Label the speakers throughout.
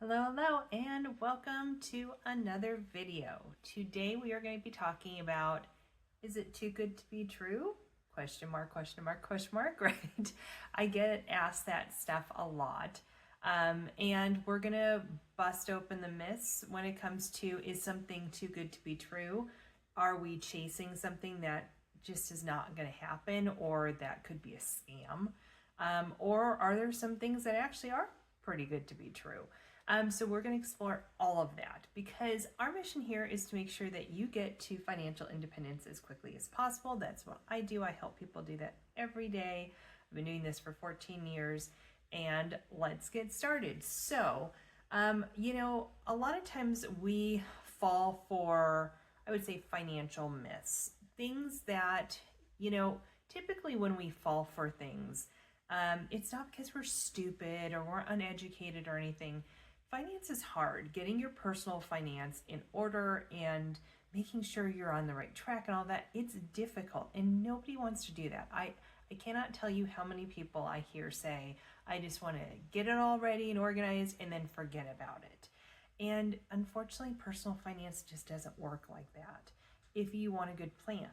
Speaker 1: Hello, and welcome to another video. Today we are going to be talking about, is it too good to be true? Question mark, question mark, question mark, right? I get asked that stuff a lot. And we're going to bust open the myths when it comes to, is something too good to be true? Are we chasing something that just is not going to happen, or that could be a scam? Or are there some things that actually are pretty good to be true? So we're going to explore all of that because our mission here is to make sure that you get to financial independence as quickly as possible. That's what I do. I help people do that every day. I've been doing this for 14 years, and let's get started. So, a lot of times we fall for, I would say, financial myths, things that, typically when we fall for things, it's not because we're stupid or we're uneducated or anything. Finance is hard. Getting your personal finance in order and making sure you're on the right track and all that, it's difficult, and nobody wants to do that. I cannot tell you how many people I hear say, I just want to get it all ready and organized and then forget about it. And unfortunately, personal finance just doesn't work like that. If you want a good plan,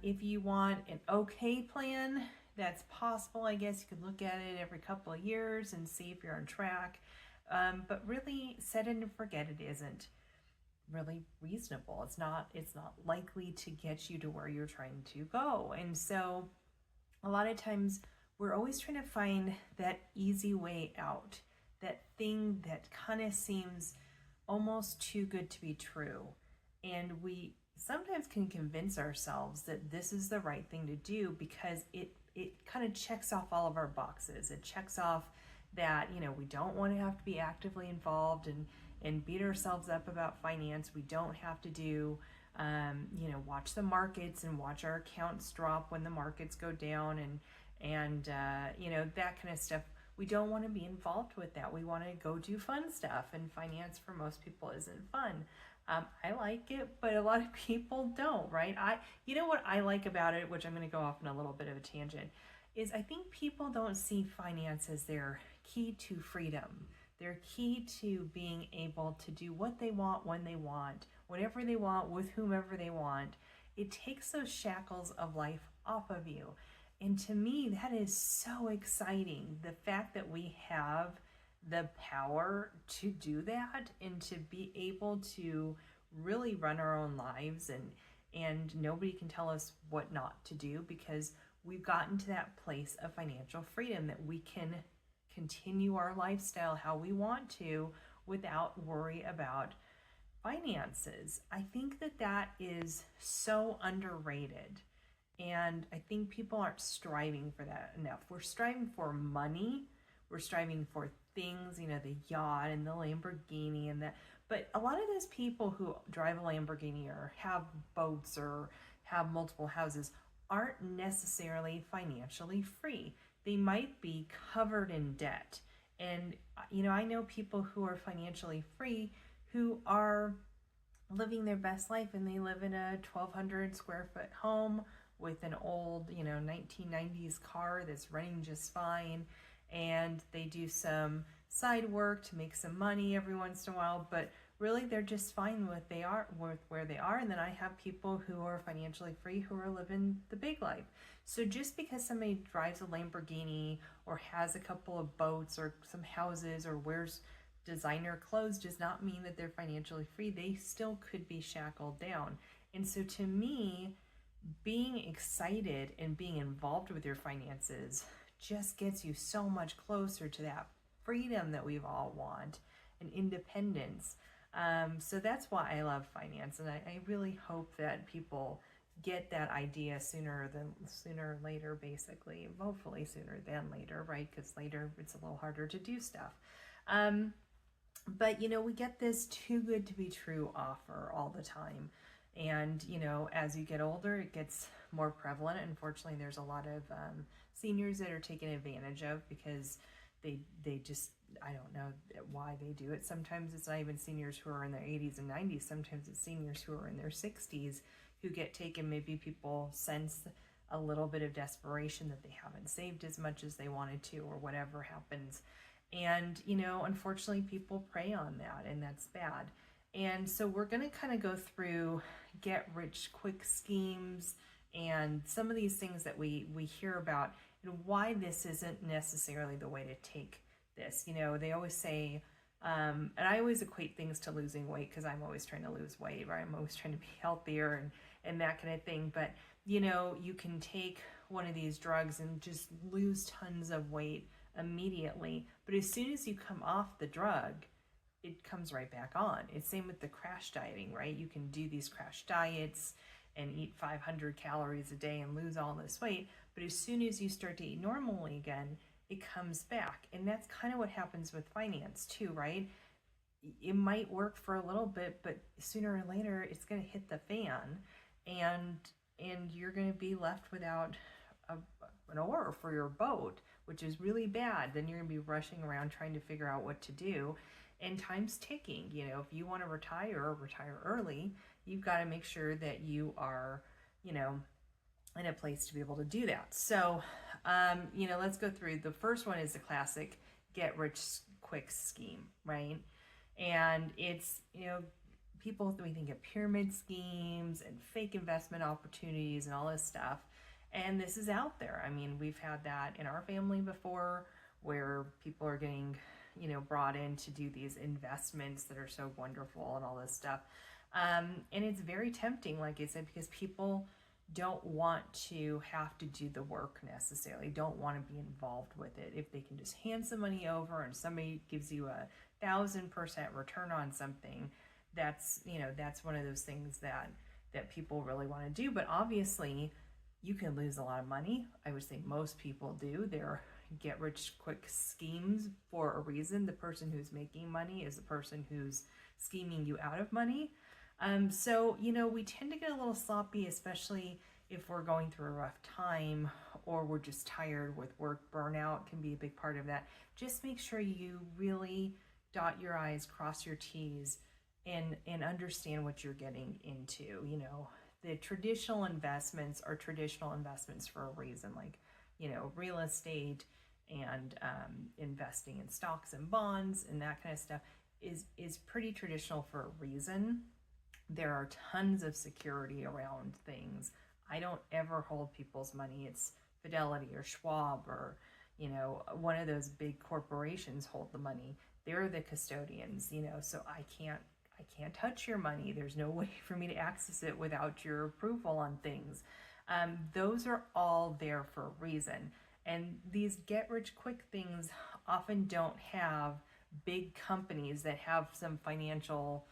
Speaker 1: if you want an okay plan, that's possible. I guess you could look at it every couple of years and see if you're on track. But really, set it and forget it isn't really reasonable. It's not likely to get you to where you're trying to go. And so a lot of times we're always trying to find that easy way out, that thing that kind of seems almost too good to be true. And we sometimes can convince ourselves that this is the right thing to do because it kind of checks off all of our boxes. It checks off that, we don't want to have to be actively involved and beat ourselves up about finance. We don't have to do, watch the markets and watch our accounts drop when the markets go down and that kind of stuff. We don't want to be involved with that. We want to go do fun stuff, and finance for most people isn't fun. I like it, but a lot of people don't, right? What I like about it, which I'm going to go off on a little bit of a tangent, is I think people don't see finance as their key to freedom. Their key to being able to do what they want, when they want, whatever they want, with whomever they want. It takes those shackles of life off of you. And to me, that is so exciting. The fact that we have the power to do that and to be able to really run our own lives, and nobody can tell us what not to do, because we've gotten to that place of financial freedom that we can continue our lifestyle how we want to without worry about finances. I think that is so underrated. And I think people aren't striving for that enough. We're striving for money. We're striving for things, the yacht and the Lamborghini and that. But a lot of those people who drive a Lamborghini or have boats or have multiple houses aren't necessarily financially free. They might be covered in debt. And, I know people who are financially free who are living their best life, and they live in a 1,200 square foot home with an old, 1990s car that's running just fine. And they do some side work to make some money every once in a while, but really they're just fine with where they are. And then I have people who are financially free who are living the big life. So just because somebody drives a Lamborghini or has a couple of boats or some houses or wears designer clothes does not mean that they're financially free. They still could be shackled down. And so to me, being excited and being involved with your finances just gets you so much closer to that freedom that we all want and independence. So that's why I love finance, and I really hope that people get that idea sooner or later, basically. Hopefully sooner than later, right? Because later it's a little harder to do stuff. But we get this too good to be true offer all the time. And, as you get older, it gets more prevalent. Unfortunately, there's a lot of seniors that are taken advantage of because they just, I don't know why they do it. Sometimes it's not even seniors who are in their 80s and 90s. Sometimes it's seniors who are in their 60s who get taken. Maybe people sense a little bit of desperation that they haven't saved as much as they wanted to, or whatever happens. And, unfortunately, people prey on that, and that's bad. And so we're going to kind of go through get rich quick schemes and some of these things that we hear about, and why this isn't necessarily the way to take this. They always say, and I always equate things to losing weight because I'm always trying to lose weight, right? I'm always trying to be healthier and that kind of thing. But, you can take one of these drugs and just lose tons of weight immediately. But as soon as you come off the drug, it comes right back on. It's same with the crash dieting, right? You can do these crash diets and eat 500 calories a day and lose all this weight. But as soon as you start to eat normally again, it comes back. And that's kind of what happens with finance too, right? It might work for a little bit, but sooner or later it's going to hit the fan, and you're going to be left without an oar for your boat, which is really bad. Then you're going to be rushing around trying to figure out what to do, and time's ticking. If you want to retire early, you've got to make sure that you are, in a place to be able to do that. So, let's go through. The first one is the classic get rich quick scheme, right? And it's, people, we think of pyramid schemes and fake investment opportunities and all this stuff. And this is out there. I mean, we've had that in our family before, where people are getting, brought in to do these investments that are so wonderful and all this stuff. And it's very tempting, like I said, because people don't want to have to do the work necessarily, don't want to be involved with it. If they can just hand some money over and somebody gives you 1,000% return on something, that's one of those things that people really want to do. But obviously you can lose a lot of money. I would say most people do. They're get rich quick schemes for a reason. The person who's making money is the person who's scheming you out of money. So, we tend to get a little sloppy, especially if we're going through a rough time or we're just tired with work. Burnout can be a big part of that. Just make sure you really dot your I's, cross your T's, and understand what you're getting into. The traditional investments are traditional investments for a reason, like, real estate and investing in stocks and bonds and that kind of stuff is pretty traditional for a reason. There are tons of security around things. I don't ever hold people's money. It's Fidelity or Schwab or, one of those big corporations hold the money. They're the custodians, so I can't touch your money. There's no way for me to access it without your approval on things. Those are all there for a reason. And these get rich quick things often don't have big companies that have some financial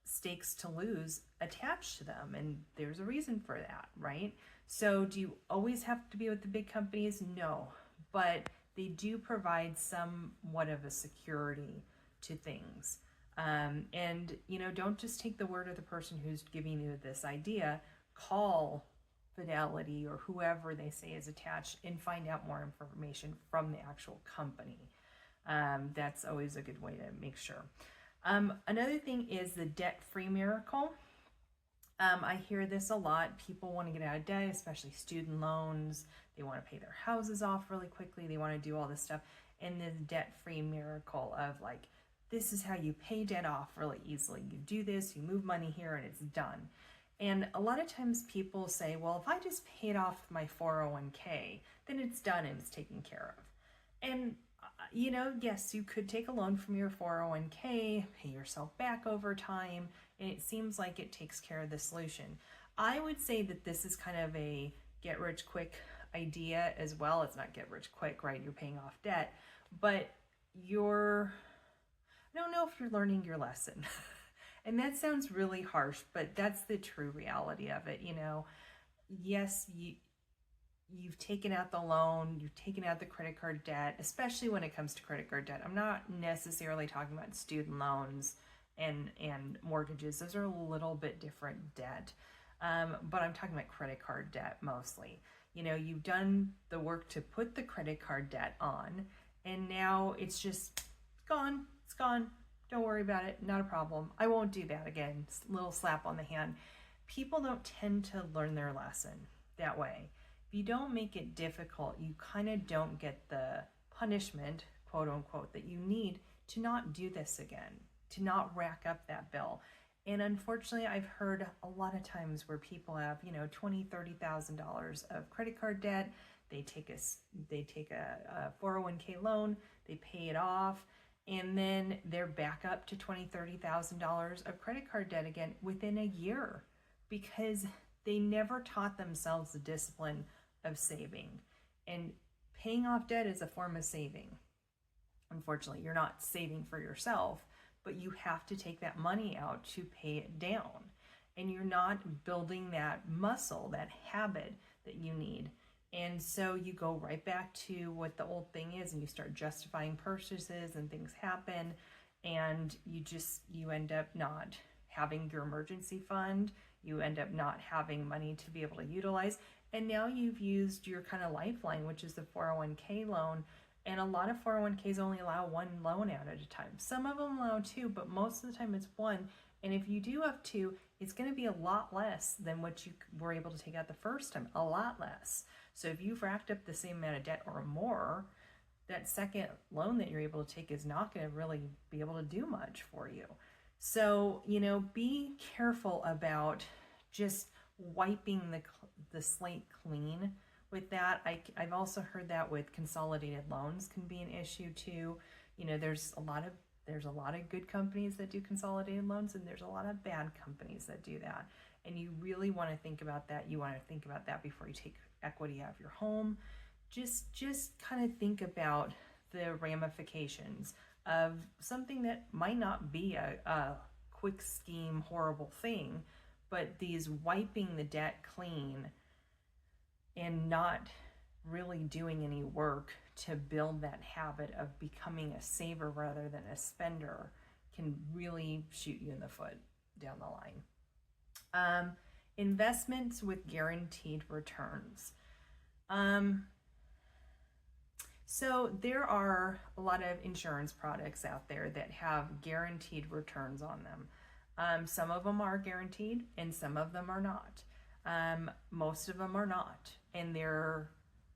Speaker 1: stakes to lose attached to them, and there's a reason for that, right? So do you always have to be with the big companies? No, but they do provide somewhat of a security to things. And don't just take the word of the person who's giving you this idea. Call Fidelity or whoever they say is attached and find out more information from the actual company. That's always a good way to make sure. Another thing is the debt-free miracle. I hear this a lot. People want to get out of debt, especially student loans. They want to pay their houses off really quickly. They want to do all this stuff. And this debt-free miracle of like, this is how you pay debt off really easily. You do this, you move money here, and it's done. And a lot of times people say, well, if I just paid off my 401k, then it's done and it's taken care of. And yes, you could take a loan from your 401k, pay yourself back over time, and it seems like it takes care of the solution. I would say that this is kind of a get rich quick idea as well. It's not get rich quick, right? You're paying off debt, but I don't know if you're learning your lesson. And that sounds really harsh, but that's the true reality of it. Yes, you've taken out the loan, you've taken out the credit card debt, especially when it comes to credit card debt. I'm not necessarily talking about student loans and mortgages. Those are a little bit different debt. But I'm talking about credit card debt mostly. You've done the work to put the credit card debt on, and now it's just gone. It's gone. Don't worry about it. Not a problem. I won't do that again. Little slap on the hand. People don't tend to learn their lesson that way. If you don't make it difficult, you kind of don't get the punishment, quote unquote, that you need to not do this again, to not rack up that bill. And unfortunately, I've heard a lot of times where people have, $20,000, $30,000 of credit card debt. They take a 401k loan, they pay it off, and then they're back up to $20,000, $30,000 of credit card debt again within a year, because they never taught themselves the discipline of saving. And paying off debt is a form of saving. Unfortunately, you're not saving for yourself, but you have to take that money out to pay it down. And you're not building that muscle, that habit that you need. And so you go right back to what the old thing is, and you start justifying purchases, and things happen, and you end up not having your emergency fund. You end up not having money to be able to utilize. And now you've used your kind of lifeline, which is the 401k loan. And a lot of 401ks only allow one loan out at a time. Some of them allow two, but most of the time it's one. And if you do have two, it's going to be a lot less than what you were able to take out the first time, a lot less. So if you've racked up the same amount of debt or more, that second loan that you're able to take is not going to really be able to do much for you. So, be careful about just wiping the slate clean with that. I've also heard that with consolidated loans can be an issue too. There's a lot of good companies that do consolidated loans, and there's a lot of bad companies that do that. And you really want to think about that. You want to think about that before you take equity out of your home. Just kind of think about the ramifications of something that might not be a quick scheme, horrible thing, but these wiping the debt clean and not really doing any work to build that habit of becoming a saver rather than a spender can really shoot you in the foot down the line. Investments with guaranteed returns. So there are a lot of insurance products out there that have guaranteed returns on them. Some of them are guaranteed and some of them are not. Most of them are not, and they're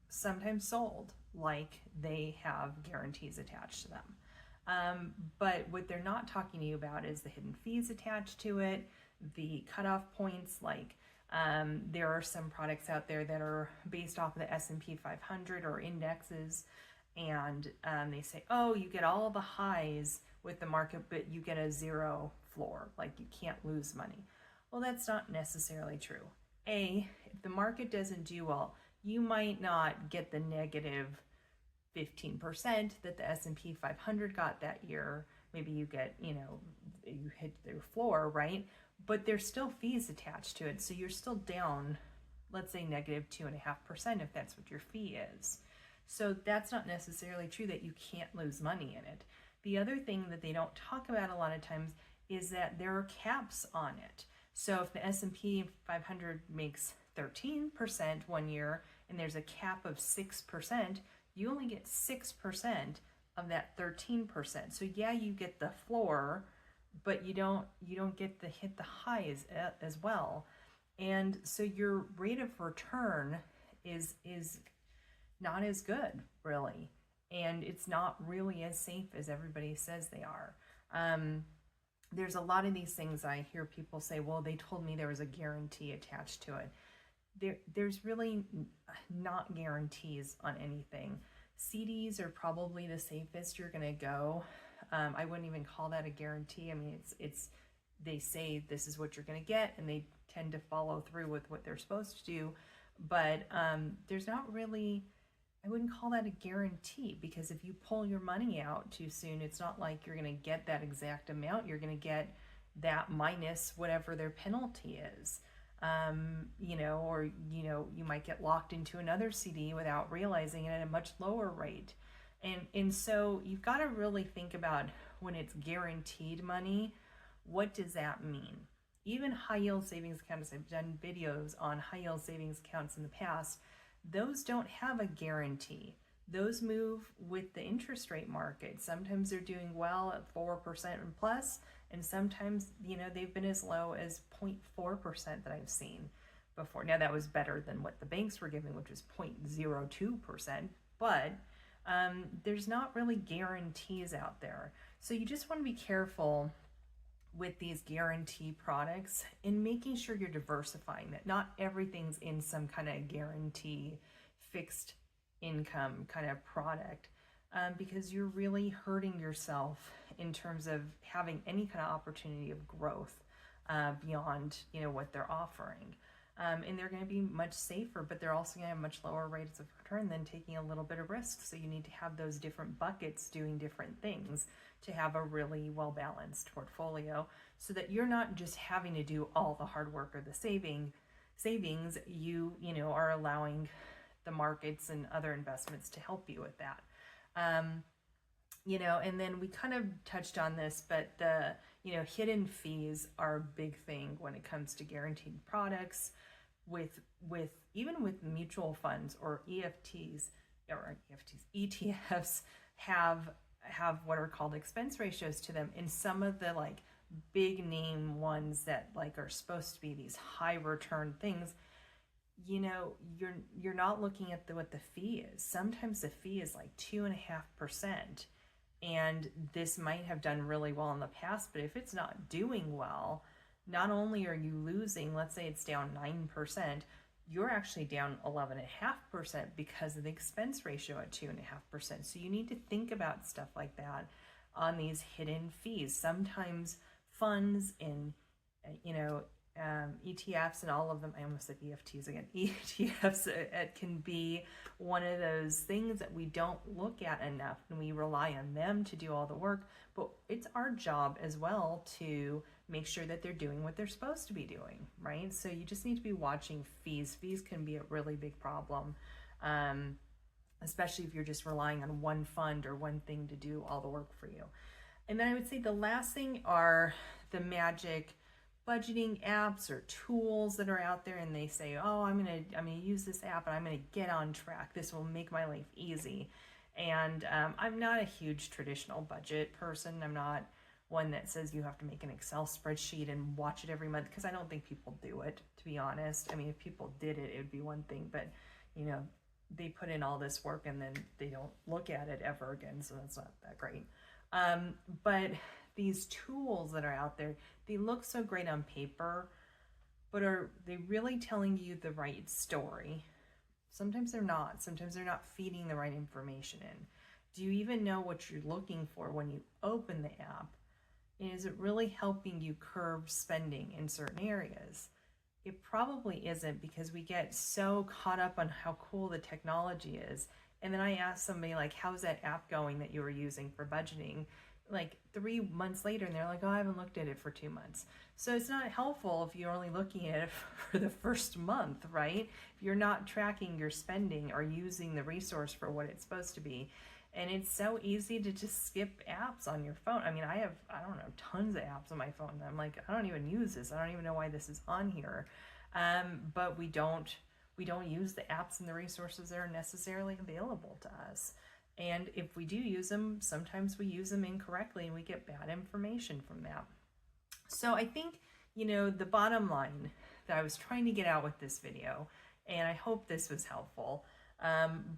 Speaker 1: sometimes sold like they have guarantees attached to them. But what they're not talking to you about is the hidden fees attached to it, the cutoff points. Like there are some products out there that are based off of the S&P 500 or indexes, and they say, oh, you get all the highs with the market, but you get a zero floor, like you can't lose money. Well, that's not necessarily true. If the market doesn't do well, you might not get the negative 15% that the S&P 500 got that year. Maybe you get, you hit their floor, right? But there's still fees attached to it. So you're still down, let's say negative 2.5% if that's what your fee is. So that's not necessarily true that you can't lose money in it. The other thing that they don't talk about a lot of times is that there are caps on it. So if the S&P 500 makes 13% one year and there's a cap of 6%, you only get 6% of that 13%. So yeah, you get the floor, but you don't get to hit the highs as well. And so your rate of return is not as good, really. And it's not really as safe as everybody says they are. There's a lot of these things I hear people say, well, they told me there was a guarantee attached to it. There's really not guarantees on anything. CDs are probably the safest you're going to go. I wouldn't even call that a guarantee. I mean, they say this is what you're going to get, and they tend to follow through with what they're supposed to do. But there's not really, I wouldn't call that a guarantee, because if you pull your money out too soon, it's not like you're going to get that exact amount. You're going to get that minus whatever their penalty is. Or you might get locked into another CD without realizing it at a much lower rate. And so you've got to really think about when it's guaranteed money, what does that mean? Even high yield savings accounts, I've done videos on high yield savings accounts in the past, those don't have a guarantee. Those move with the interest rate market. Sometimes they're doing well at 4% and plus, and sometimes, they've been as low as 0.4% that I've seen before. Now that was better than what the banks were giving, which was 0.02%, but there's not really guarantees out there. So you just want to be careful with these guarantee products and making sure you're diversifying, that not everything's in some kind of guarantee fixed income kind of product, because you're really hurting yourself in terms of having any kind of opportunity of growth beyond what they're offering. And they're going to be much safer, but they're also going to have much lower rates of return than taking a little bit of risk. So you need to have those different buckets doing different things to have a really well-balanced portfolio, so that you're not just having to do all the hard work or the savings. You are allowing the markets and other investments to help you with that. And then we kind of touched on this, but the hidden fees are a big thing when it comes to guaranteed products. With even with mutual funds or ETFs have what are called expense ratios to them. And some of the like big name ones that like are supposed to be these high return things, you're not looking at what the fee is. Sometimes the fee is like 2.5%. And this might have done really well in the past, but if it's not doing well, not only are you losing, let's say it's down 9%, you're actually down 11.5% because of the expense ratio at 2.5%. So you need to think about stuff like that on these hidden fees. Sometimes funds and ETFs and all of them, I almost said EFTs again, ETFs, it can be one of those things that we don't look at enough, and we rely on them to do all the work, but it's our job as well to make sure that they're doing what they're supposed to be doing, right? So you just need to be watching fees. Fees can be a really big problem, especially if you're just relying on one fund or one thing to do all the work for you. And then I would say the last thing are the magic budgeting apps or tools that are out there, and they say, oh, I'm gonna use this app and I'm gonna get on track. This will make my life easy. And I'm not a huge traditional budget person. I'm not one that says you have to make an Excel spreadsheet and watch it every month, because I don't think people do it, to be honest. I mean, if people did it, it would be one thing, but they put in all this work and then they don't look at it ever again, so that's not that great. But these tools that are out there, they look so great on paper, but are they really telling you the right story? Sometimes they're not. Sometimes they're not feeding the right information in. Do you even know what you're looking for when you open the app? And is it really helping you curb spending in certain areas? It probably isn't, because we get so caught up on how cool the technology is. And then I ask somebody like, how's that app going that you were using for budgeting? Like 3 months later, and they're like, oh, I haven't looked at it for 2 months. So it's not helpful if you're only looking at it for the first month, right? If you're not tracking your spending or using the resource for what it's supposed to be. And it's so easy to just skip apps on your phone. I mean, I don't know, tons of apps on my phone. I'm like, I don't even use this. I don't even know why this is on here. But we don't use the apps and the resources that are necessarily available to us. And if we do use them, sometimes we use them incorrectly and we get bad information from that. So I think, the bottom line that I was trying to get out with this video, and I hope this was helpful,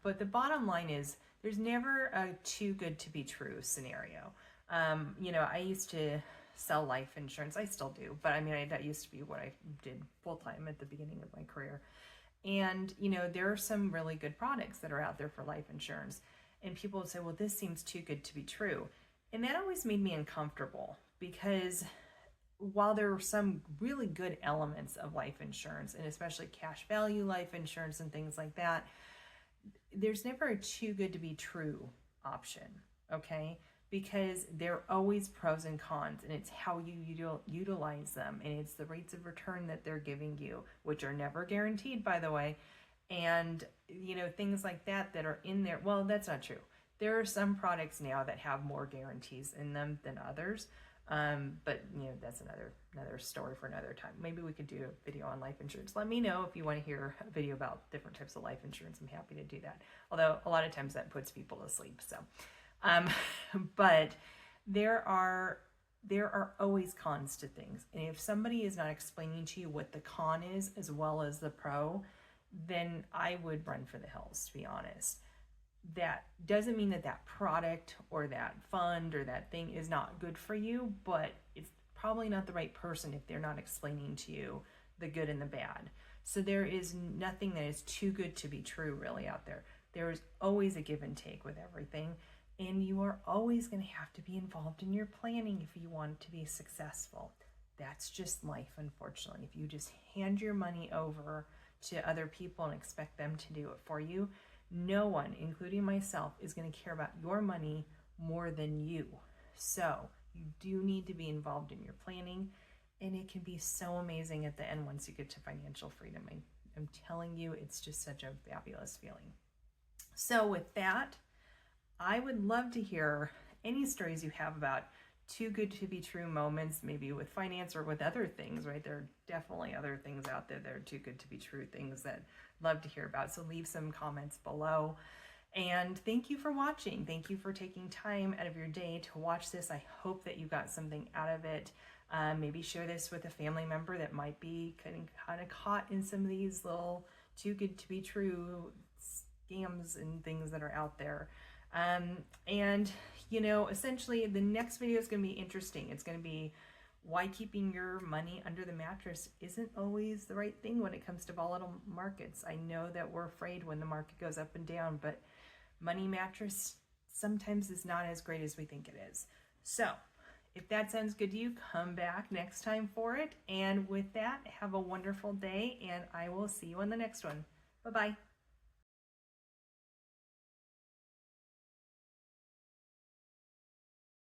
Speaker 1: but the bottom line is there's never a too good to be true scenario. I used to sell life insurance. I still do, but that used to be what I did full time at the beginning of my career. And, there are some really good products that are out there for life insurance. And people would say, well, this seems too good to be true. And that always made me uncomfortable, because while there are some really good elements of life insurance, and especially cash value life insurance and things like that, there's never a too good to be true option, okay? Because there are always pros and cons, and it's how you utilize them, and it's the rates of return that they're giving you, which are never guaranteed, by the way. And, things like that are in there. Well, that's not true. There are some products now that have more guarantees in them than others. But, that's another story for another time. Maybe we could do a video on life insurance. Let me know if you want to hear a video about different types of life insurance. I'm happy to do that. Although a lot of times that puts people to sleep. So, but there are always cons to things. And if somebody is not explaining to you what the con is as well as the pro, then I would run for the hills, to be honest. that doesn't mean that that product or that fund or that thing is not good for you, but it's probably not the right person if they're not explaining to you the good and the bad. So there is nothing that is too good to be true really out there. There is always a give and take with everything, and you are always going to have to be involved in your planning if you want to be successful. That's just life, unfortunately. If you just hand your money over to other people and expect them to do it for you, no one, including myself, is going to care about your money more than you. So you do need to be involved in your planning, and it can be so amazing at the end once you get to financial freedom. I'm telling you, it's just such a fabulous feeling. So with that, I would love to hear any stories you have about too good to be true moments, maybe with finance or with other things, right? There are definitely other things out there that are too good to be true, things that I'd love to hear about. So leave some comments below. And thank you for watching. Thank you for taking time out of your day to watch this. I hope that you got something out of it. Maybe share this with a family member that might be kind of caught in some of these little too good to be true scams and things that are out there. And you know, essentially the next video is going to be interesting. It's going to be why keeping your money under the mattress isn't always the right thing when it comes to volatile markets. I know that we're afraid when the market goes up and down, but money mattress sometimes is not as great as we think it is. So if that sounds good to you, come back next time for it. And with that, have a wonderful day, and I will see you on the next one. Bye-bye.